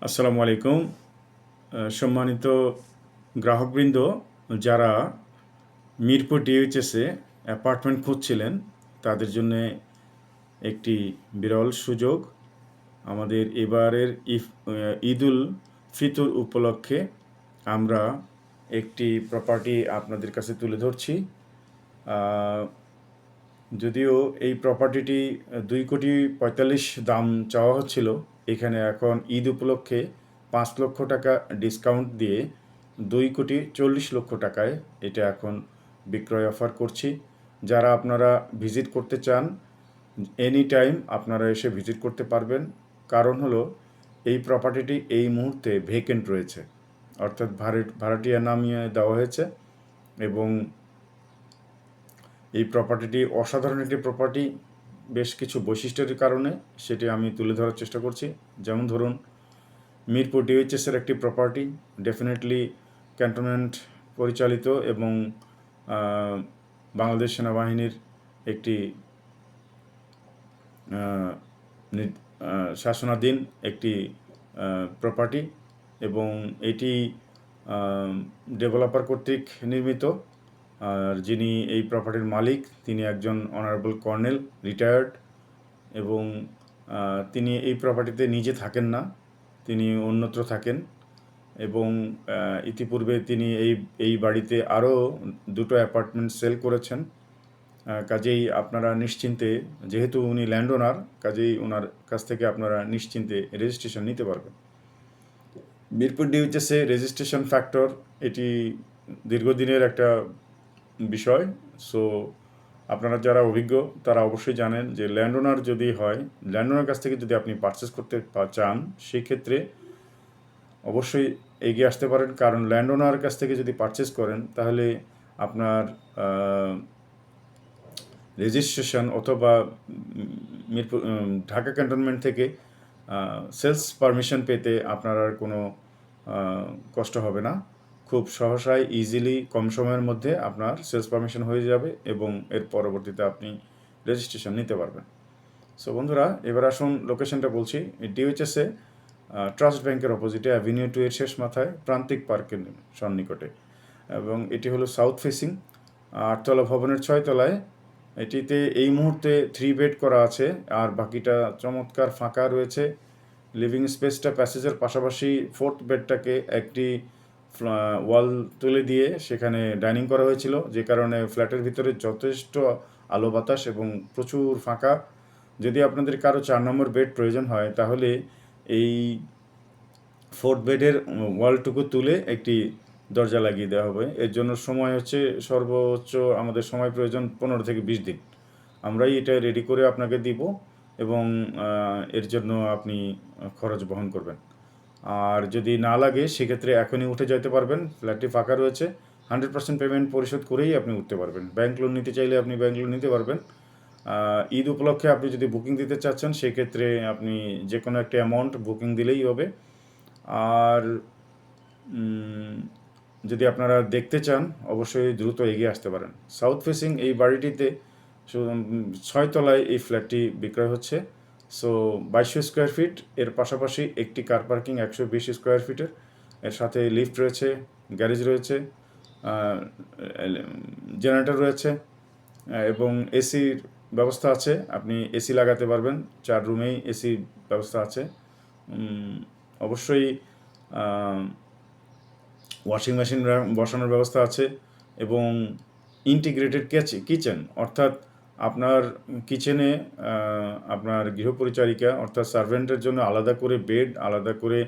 আসসালামু আলাইকুম। সম্মানিত গ্রাহকবৃন্দ, যারা মিরপুর ডিএইচএসে অ্যাপার্টমেন্ট খুঁজছিলেন তাদের জন্য একটি বিরল সুযোগ। আমাদের এবারের ঈদুল ফিতর উপলক্ষে আমরা একটি প্রপার্টি আপনাদের কাছে তুলে ধরছি। যদিও এই প্রপার্টিটি 2,45,00,000 দাম চাওয়া হচ্ছিল, এখানে এখন ঈদ উপলক্ষে 5 লক্ষ টাকা ডিসকাউন্ট দিয়ে 2,40,00,000 টাকায় এটা এখন বিক্রয় অফার করছি। যারা আপনারা ভিজিট করতে চান, এনি টাইম আপনারা এসে ভিজিট করতে পারবেন। কারণ হলো এই প্রপার্টিটি এই মুহূর্তে ভেকেন্ট রয়েছে, অর্থাৎ ভাড়াটিয়া নামিয়ে দেওয়া হয়েছে। এবং এই প্রপার্টিটি অসাধারণ একটি প্রপার্টি, বেশ কিছু বৈশিষ্ট্যের কারণে সেটি আমি তুলে ধরার চেষ্টা করছি। যেমন ধরুন, মিরপুর ডিএইচএসের একটি প্রপার্টি, ডেফিনেটলি ক্যান্টনমেন্ট পরিচালিত এবং বাংলাদেশ সেনাবাহিনীর একটি শাসনাধীন একটি প্রপার্টি, এবং এটি ডেভেলপার কর্তৃক নির্মিত। আর যিনি এই প্রপার্টির মালিক তিনি একজন অনারেবল কর্নেল, রিটায়ার্ড, এবং তিনি এই প্রপার্টিতে নিজে থাকেন না, তিনি অন্যত্র থাকেন। এবং ইতিপূর্বে তিনি এই বাড়িতে আরও 2টো অ্যাপার্টমেন্ট সেল করেছেন। কাজেই আপনারা নিশ্চিন্তে, যেহেতু উনি ল্যান্ড ওনার, কাজেই ওনার কাছ থেকে আপনারা নিশ্চিন্তে রেজিস্ট্রেশন নিতে পারবেন। মিরপুর ডিএইচএসে রেজিস্ট্রেশন ফ্যাক্টর এটি দীর্ঘদিনের একটা বিষয়। সো আপনারা যারা অভিজ্ঞ তারা অবশ্যই জানেন যে ল্যান্ড ওনার যদি হয়, ল্যান্ড ওনার কাছ থেকে যদি আপনি পারচেস করতে চান, সেই ক্ষেত্রে অবশ্যই এগিয়ে আসতে পারেন। কারণ ল্যান্ড ওনার কাছ থেকে যদি পারচেস করেন তাহলে আপনার রেজিস্ট্রেশন অথবা মিরপুর ঢাকা ক্যান্টনমেন্ট থেকে সেলস পারমিশন পেতে আপনার আর কোনো কষ্ট হবে না। খুব সহসায় ইজিলি কম সময়ের মধ্যে আপনার সেলস পারমিশন হয়ে যাবে এবং এর পরবর্তীতে আপনি রেজিস্ট্রেশন নিতে পারবেন। সো বন্ধুরা, এবার আসুন লোকেশনটা বলছি। ডিওএইচএসে ট্রাস্ট ব্যাংকের অপোজিটে অ্যাভিনিউ 2 এর শেষ মাথায় প্রান্তিক পার্কের সন্নিকটে, এবং এটি হলো সাউথ ফেসিং, 8তলা ভবনের 6তলায়। এটিতে এই মুহূর্তে 3 বেড করা আছে, আর বাকিটা চমৎকার ফাঁকা রয়েছে। লিভিং স্পেসটা প্যাসেজের পাশাপাশি 4th বেডটাকে একটি ওয়াল তুলে দিয়ে সেখানে ডাইনিং করা হয়েছিল, যে কারণে ফ্ল্যাটের ভিতরে যথেষ্ট আলো বাতাস এবং প্রচুর ফাঁকা। যদি আপনাদের কারো 4 নম্বর বেড প্রয়োজন হয় তাহলে এই 4th বেডের ওয়ালটুকু তুলে একটি দরজা লাগিয়ে দেওয়া হবে। এর জন্য সময় হচ্ছে সর্বোচ্চ আমাদের সময় প্রয়োজন 15 থেকে 20 দিন। আমরাই এটা রেডি করে আপনাকে দিব, এবং এর জন্য আপনি খরচ বহন করবেন। আর যদি না লাগে সেক্ষেত্রে এখনই উঠে যেতে পারবেন, ফ্ল্যাটটি ফাঁকা রয়েছে। 100% পেমেন্ট পরিশোধ করেই আপনি উঠতে পারবেন। ব্যাংক লোন নিতে চাইলে আপনি ব্যাংক লোন নিতে পারবেন। ঈদ উপলক্ষে আপনি যদি বুকিং দিতে চাচ্ছেন সেক্ষেত্রে আপনি যে কোনো একটা অ্যামাউন্ট বুকিং দিলেই হবে। আর যদি আপনারা দেখতে চান অবশ্যই দ্রুত এগিয়ে আসতে পারেন। সাউথ ফেসিং এই বাড়িটিতে 6তলায় এই ফ্ল্যাটটি বিক্রয় হচ্ছে। সো 2200 স্কোয়ার ফিট, এর পাশাপাশি একটি কার পার্কিং 120 স্কোয়ার ফিটের, এর সাথে লিফট রয়েছে, গ্যারেজ রয়েছে, জেনারেটর রয়েছে, এবং এসির ব্যবস্থা আছে। আপনি এসি লাগাতে পারবেন, 4 রুমেই এসি ব্যবস্থা আছে। অবশ্যই ওয়াশিং মেশিন বসানোর ব্যবস্থা আছে, এবং ইন্টিগ্রেটেড কিচেন, অর্থাৎ আপনার কিচেনে আপনার গৃহপরিচারিকা অর্থাৎ সার্ভেন্টের জন্য আলাদা করে বেড, আলাদা করে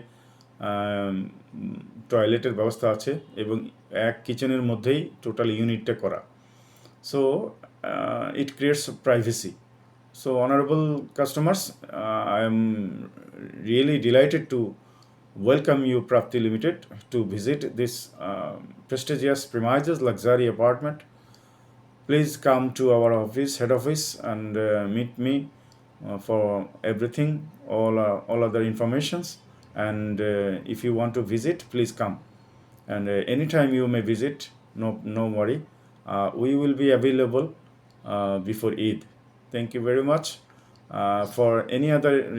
টয়লেটের ব্যবস্থা আছে, এবং এক কিচেনের মধ্যেই টোটাল ইউনিটটা করা। So it creates privacy. So honorable customers, I am really delighted to welcome you Prapti Limited to visit this prestigious premises luxury apartment. Please come to our office, head office, and meet me for everything, all other informations. And if you want to visit, please come. And anytime you may visit, no worry. We will be available before Eid. Thank you very much. For any other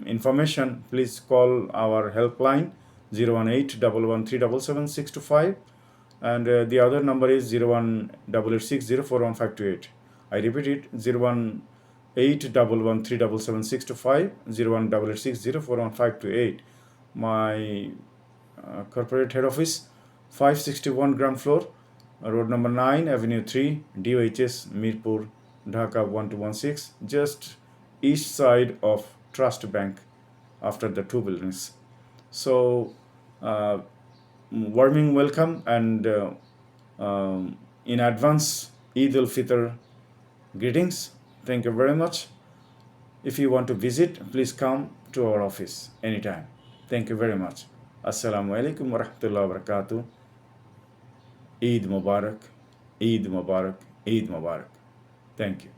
information, please call our helpline 018-113-77625, and the other number is 01886041528. I repeat it, 018-113-77625, 01886041528. My corporate head office, 561 ground floor, road number 9, avenue 3, DOHS, Mirpur, Dhaka 1216, just east side of Trust Bank, after the two buildings. So warming welcome, and in advance, Eid al-Fitr greetings. Thank you very much. If you want to visit, please come to our office anytime. Thank you very much. Assalamu alaikum wa rahmatullahi wa barakatuh. Eid Mubarak, Eid Mubarak, Eid Mubarak. Thank you.